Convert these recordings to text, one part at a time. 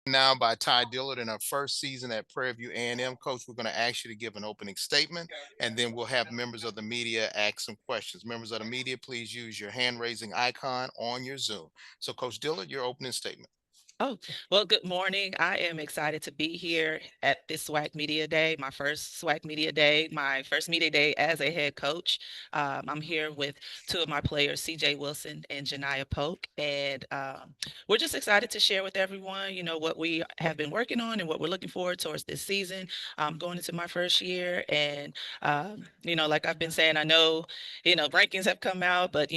Now by Ty Dillard in our first season at Prairie View A&M. Coach, we're going to ask you to give an opening statement, and then we'll have members of the media ask some questions. Members of the media, please use your hand raising icon on your Zoom. So, Coach Dillard, your opening statement. Oh, well, good morning. I am excited to be here at this SWAC Media Day, my first SWAC Media Day, my first media day as a head coach. I'm here with two of my players, CJ Wilson and Janiyah Polk, and we're just excited to share with everyone, what we have been working on and what we're looking forward towards this season. Going into my first year, and like I've been saying, I know, rankings have come out, but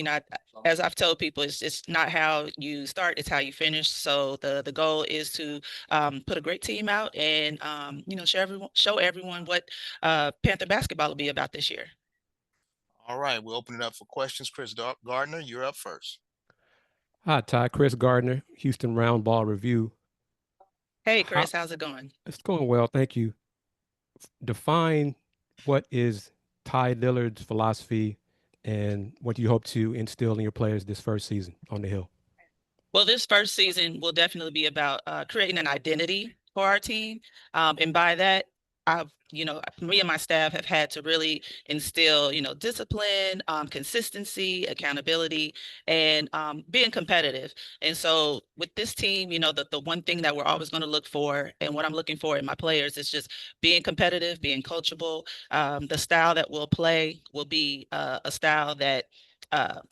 as I've told people, it's just not how you start, it's how you finish. So the goal is to put a great team out and show everyone what Panther basketball will be about this year. All right, we'll open it up for questions. Chris Gardner, you're up first. Hi, Ty. Chris Gardner, Houston Round Ball Review. Hey, How Chris, how's it going? it's going well, thank you. Define what is Ty Dillard's philosophy and what you hope to instill in your players this first season on the Hill. Well, this first season will definitely be about creating an identity for our team. And by that, me and my staff have had to really instill, discipline, consistency, accountability, and being competitive. And so with this team, the one thing that we're always going to look for and what I'm looking for in my players is just being competitive, being coachable. The style that we'll play will be a style that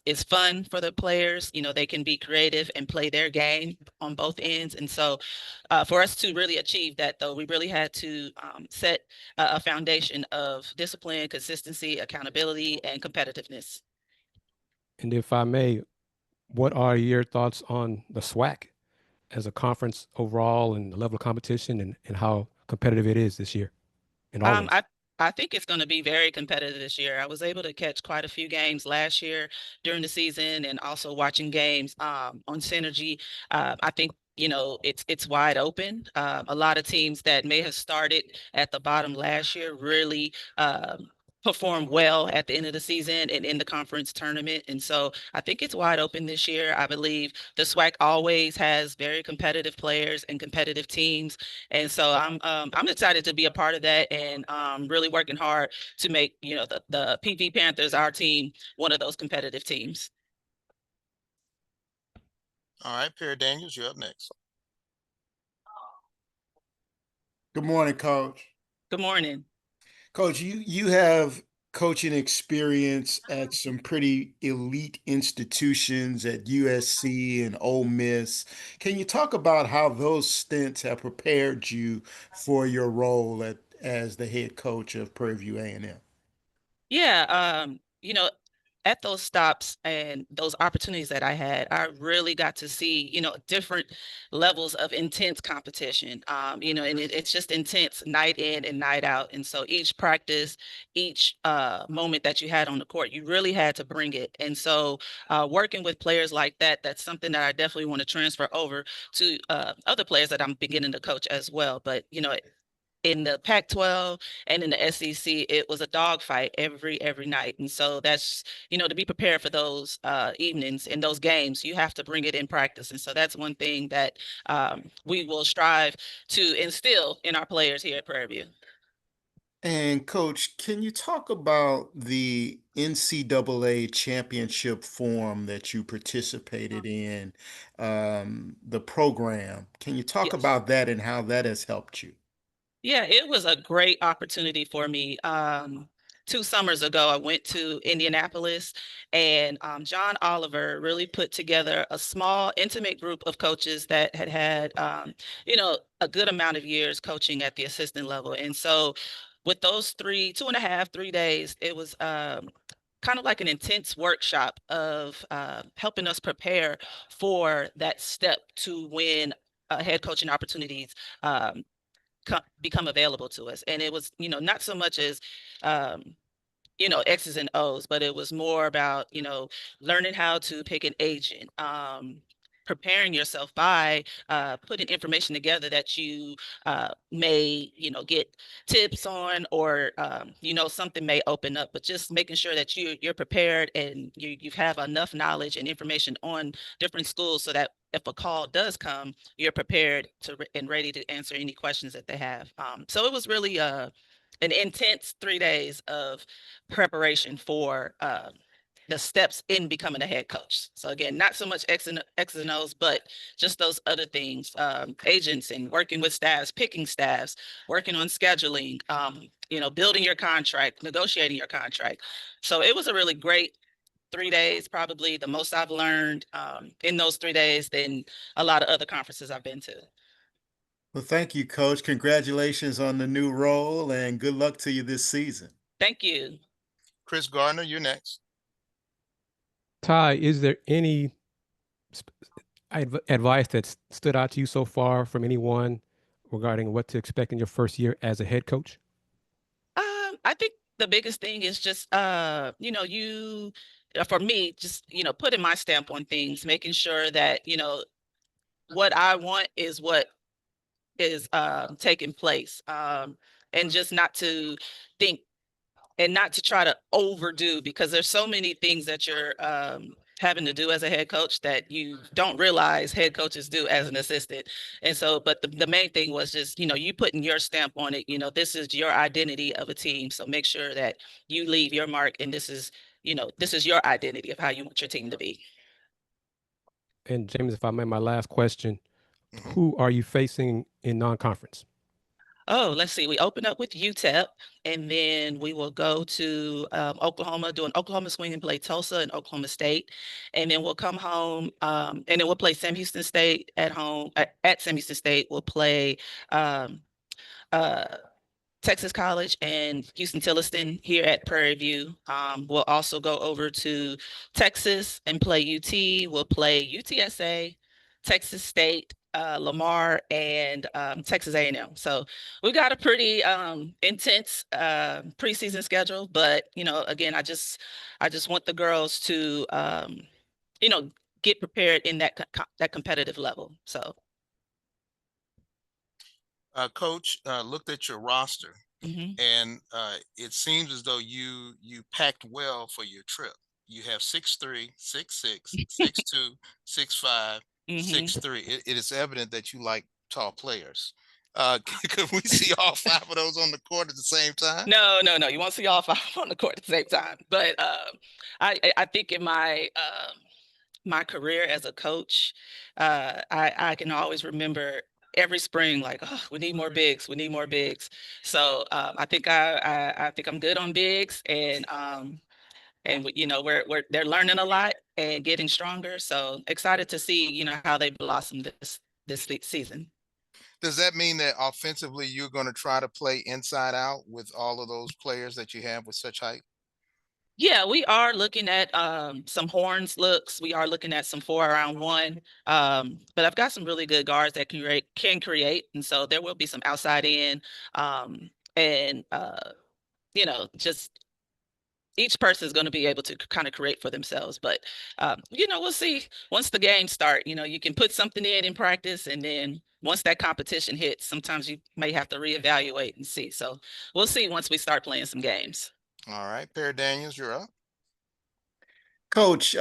is fun for the players. They can be creative and play their game on both ends. And so for us to really achieve that, though, we really had to set a foundation of discipline, consistency, accountability, and competitiveness. And if I may, what are your thoughts on the SWAC as a conference overall and the level of competition and how competitive it is this year and Um, always? I I think it's going to be very competitive this year. I was able to catch quite a few games last year during the season, and also watching games on Synergy. I think it's wide open. A lot of teams that may have started at the bottom last year really performed well at the end of the season and in the conference tournament. And so I think it's wide open this year. I believe the SWAC always has very competitive players and competitive teams, and so I'm excited to be a part of that, and really working hard to make the PV Panthers, our team, one of those competitive teams. All right, Perry Daniels, you're up next. Good morning, Coach. Good morning. Coach, you have coaching experience at some pretty elite institutions at USC and Ole Miss. Can you talk about how those stints have prepared you for your role as the head coach of Prairie View A&M? Yeah, at those stops and those opportunities that I had, I really got to see, different levels of intense competition. And it's just intense night in and night out. And so each practice, each moment that you had on the court, you really had to bring it. And so working with players like that, that's something that I definitely want to transfer over to other players that I'm beginning to coach as well. But, in the Pac-12 and in the SEC, it was a dogfight every night. And so that's, to be prepared for those evenings and those games, you have to bring it in practice. And so that's one thing that we will strive to instill in our players here at Prairie View. And Coach, can you talk about the NCAA championship form that you participated in, the program? Can you talk Yes. about that and how that has helped you? Yeah, it was a great opportunity for me. 2 summers ago, I went to Indianapolis, and John Oliver really put together a small, intimate group of coaches that had, a good amount of years coaching at the assistant level. And so, with those 2.5, 3 days, it was kind of like an intense workshop of helping us prepare for that step to win head coaching opportunities. Become available to us. And it was, not so much as, X's and O's, but it was more about, learning how to pick an agent, preparing yourself by putting information together that you may, get tips on, or, something may open up, but just making sure that you're prepared and you have enough knowledge and information on different schools so that if a call does come, you're prepared and ready to answer any questions that they have. So it was really an intense 3 days of preparation for the steps in becoming a head coach. So again, not so much X's and O's, but just those other things, agents and working with staffs, picking staffs, working on scheduling, building your contract, negotiating your contract. So it was a really great 3 days, probably the most I've learned in those 3 days than a lot of other conferences I've been to. Well, thank you, Coach. Congratulations on the new role and good luck to you this season. Thank you. Chris Gardner, you're next. Ty, is there any advice that's stood out to you so far from anyone regarding what to expect in your first year as a head coach? I think the biggest thing is just, for me, just, putting my stamp on things, making sure that, what I want is what is taking place. And just not to think and not to try to overdo, because there's so many things that you're having to do as a head coach that you don't realize head coaches do as an assistant. And so, but the main thing was just, you putting your stamp on it. This is your identity of a team. So make sure that you leave your mark, and this is your identity of how you want your team to be. And James, if I may, my last question, Mhm. who are you facing in non-conference? Oh, let's see. We open up with UTEP, and then we will go to Oklahoma, do an Oklahoma swing and play Tulsa and Oklahoma State. And then we'll come home, and then we'll play Sam Houston State at home. At Sam Houston State, we'll play um, uh, Texas College and Houston Tilliston here at Prairie View. We'll also go over to Texas and play UT. We'll play UTSA, Texas State, Lamar, and Texas A&M. So we got a pretty intense preseason schedule. But again, I just want the girls to get prepared in that competitive level. So. Coach, looked at your roster, Mhm. and it seems as though you packed well for your trip. You have 6'3", 6'6", 6'2", 6'5", Mhm. 6'3". It is evident that you like tall players. Could we see all 5 of those on the court at the same time? No. You won't see all 5 on the court at the same time. But I think in my career as a coach, I can always remember every spring, like, oh, we need more bigs. We need more bigs. So I think I think I'm good on bigs, and they're learning a lot and getting stronger. So excited to see how they blossom this season. Does that mean that offensively you're going to try to play inside out with all of those players that you have with such height? Yeah, we are looking at some horns looks. We are looking at some 4-around-1. But I've got some really good guards that can create, and so there will be some outside in, and just each person is going to be able to kind of create for themselves. But we'll see once the games start. You can put something in practice, and then once that competition hits, sometimes you may have to reevaluate and see. So we'll see once we start playing some games. All right, Pear Daniels, you're up. Coach,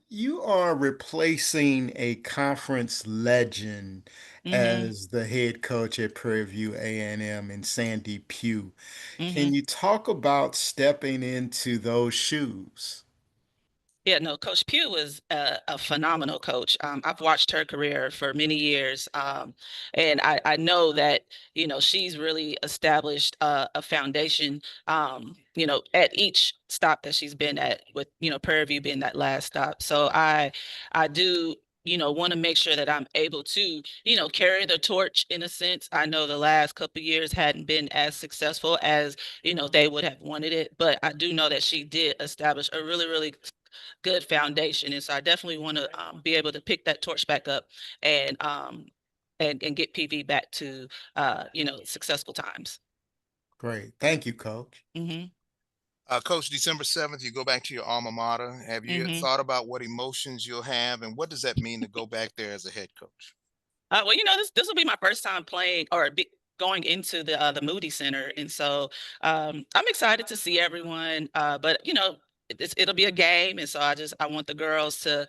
you are replacing a conference legend Hmm. as the head coach at Prairie View A&M in Sandy Pugh. Hmm. Can you talk about stepping into those shoes? Yeah, no, Coach Pugh was a phenomenal coach. I've watched her career for many years, and I know that she's really established a foundation. At each stop that she's been at, with Prairie View being that last stop. So I do want to make sure that I'm able to carry the torch in a sense. I know the last couple of years hadn't been as successful as they would have wanted it, but I do know that she did establish a really, really good foundation. And so I definitely want to be able to pick that torch back up and get PV back to successful times. Great. Thank you, Coach. Hmm. Coach, December 7th, you go back to your alma mater. Have you Mhm. thought about what emotions you'll have and what does that mean to go back there as a head coach? Well, this will be my first time playing going into the Moody Center, and so I'm excited to see everyone. But it'll be a game, and so I want the girls to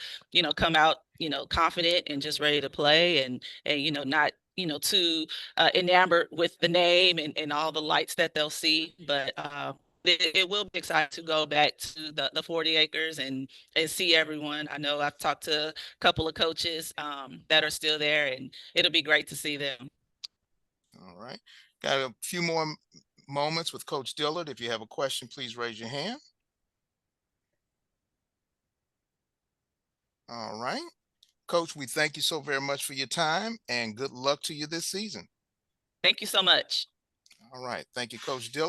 come out confident and just ready to play, and not too enamored with the name and all the lights that they'll see, but. It will be exciting to go back to the 40 acres and see everyone. I know I've talked to a couple of coaches that are still there, and it'll be great to see them. All right. Got a few more moments with Coach Dillard. If you have a question, please raise your hand. All right. Coach, we thank you so very much for your time and good luck to you this season. Thank you so much. All right. Thank you, Coach Dillard.